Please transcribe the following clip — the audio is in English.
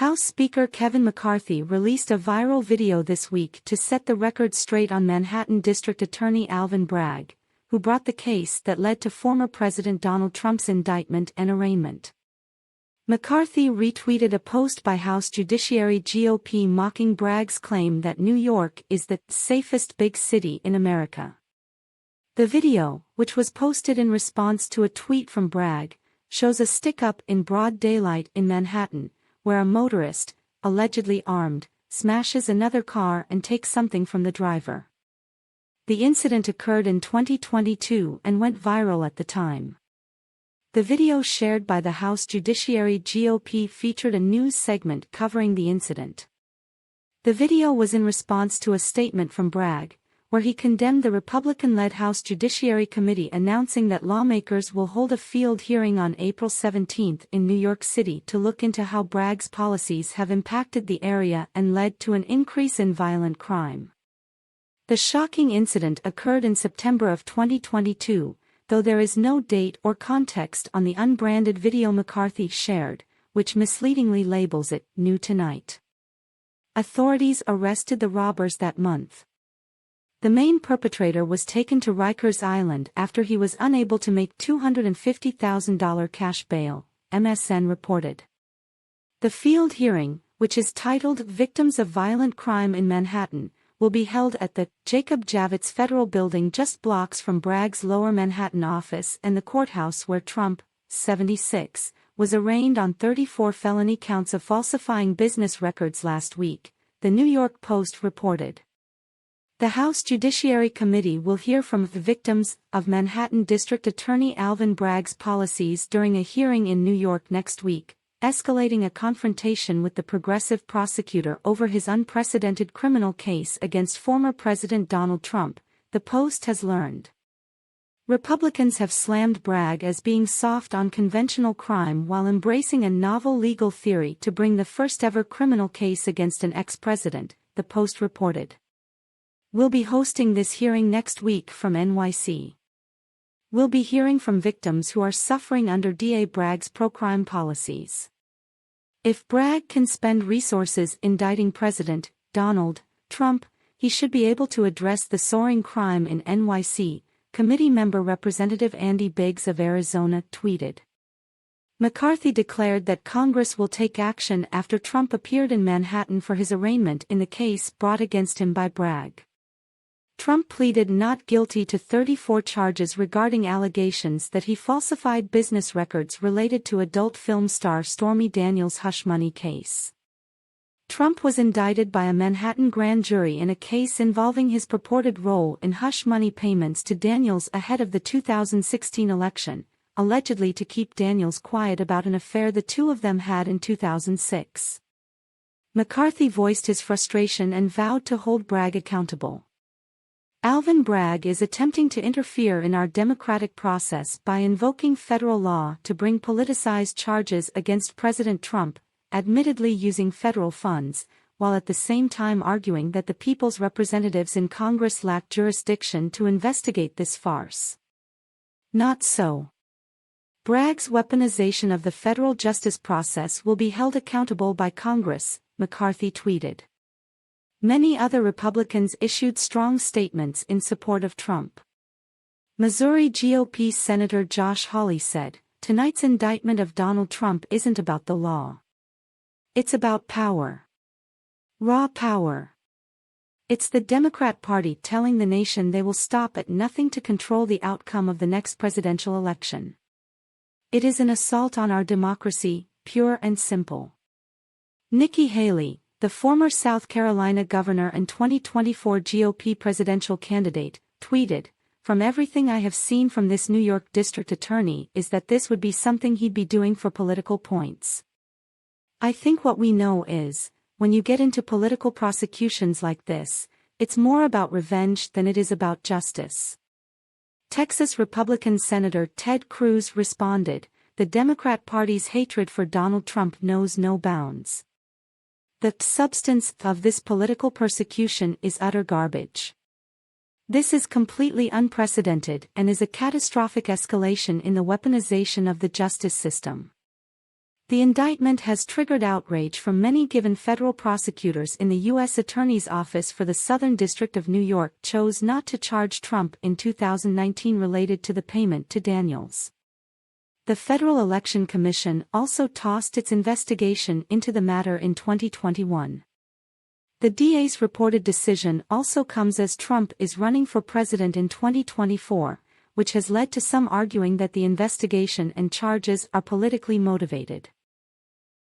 House Speaker Kevin McCarthy released a viral video this week to set the record straight on Manhattan District Attorney Alvin Bragg, who brought the case that led to former President Donald Trump's indictment and arraignment. McCarthy retweeted a post by House Judiciary GOP mocking Bragg's claim that New York is the safest big city in America. The video, which was posted in response to a tweet from Bragg, shows a stick-up in broad daylight in Manhattan, where a motorist, allegedly armed, smashes another car and takes something from the driver. The incident occurred in 2022 and went viral at the time. The video shared by the House Judiciary GOP featured a news segment covering the incident. The video was in response to a statement from Bragg, where he condemned the Republican-led House Judiciary Committee announcing that lawmakers will hold a field hearing on April 17 in New York City to look into how Bragg's policies have impacted the area and led to an increase in violent crime. The shocking incident occurred in September of 2022, though there is no date or context on the unbranded video McCarthy shared, which misleadingly labels it "New Tonight." Authorities arrested the robbers that month. The main perpetrator was taken to Rikers Island after he was unable to make $250,000 cash bail, MSN reported. The field hearing, which is titled Victims of Violent Crime in Manhattan, will be held at the Jacob Javits Federal Building just blocks from Bragg's Lower Manhattan office and the courthouse where Trump, 76, was arraigned on 34 felony counts of falsifying business records last week, the New York Post reported. The House Judiciary Committee will hear from the victims of Manhattan District Attorney Alvin Bragg's policies during a hearing in New York next week, escalating a confrontation with the progressive prosecutor over his unprecedented criminal case against former President Donald Trump, the Post has learned. Republicans have slammed Bragg as being soft on conventional crime while embracing a novel legal theory to bring the first-ever criminal case against an ex-president, the Post reported. We'll be hosting this hearing next week from NYC. We'll be hearing from victims who are suffering under DA Bragg's pro-crime policies. If Bragg can spend resources indicting President Donald Trump, he should be able to address the soaring crime in NYC, committee member Representative Andy Biggs of Arizona tweeted. McCarthy declared that Congress will take action after Trump appeared in Manhattan for his arraignment in the case brought against him by Bragg. Trump pleaded not guilty to 34 charges regarding allegations that he falsified business records related to adult film star Stormy Daniels' hush money case. Trump was indicted by a Manhattan grand jury in a case involving his purported role in hush money payments to Daniels ahead of the 2016 election, allegedly to keep Daniels quiet about an affair the two of them had in 2006. McCarthy voiced his frustration and vowed to hold Bragg accountable. Alvin Bragg is attempting to interfere in our democratic process by invoking federal law to bring politicized charges against President Trump, admittedly using federal funds, while at the same time arguing that the people's representatives in Congress lack jurisdiction to investigate this farce. Not so. Bragg's weaponization of the federal justice process will be held accountable by Congress, McCarthy tweeted. Many other Republicans issued strong statements in support of Trump. Missouri GOP Senator Josh Hawley said, "Tonight's indictment of Donald Trump isn't about the law. It's about power. Raw power. It's the Democrat Party telling the nation they will stop at nothing to control the outcome of the next presidential election. It is an assault on our democracy, pure and simple." Nikki Haley, the former South Carolina governor and 2024 GOP presidential candidate, tweeted, "From everything I have seen from this New York district attorney is that this would be something he'd be doing for political points. I think what we know is, when you get into political prosecutions like this, it's more about revenge than it is about justice." Texas Republican Senator Ted Cruz responded, "The Democrat Party's hatred for Donald Trump knows no bounds. The substance of this political persecution is utter garbage. This is completely unprecedented and is a catastrophic escalation in the weaponization of the justice system. The indictment has triggered outrage from many given federal prosecutors in the U.S. Attorney's Office for the Southern District of New York chose not to charge Trump in 2019 related to the payment to Daniels. The Federal Election Commission also tossed its investigation into the matter in 2021. The DA's reported decision also comes as Trump is running for president in 2024, which has led to some arguing that the investigation and charges are politically motivated.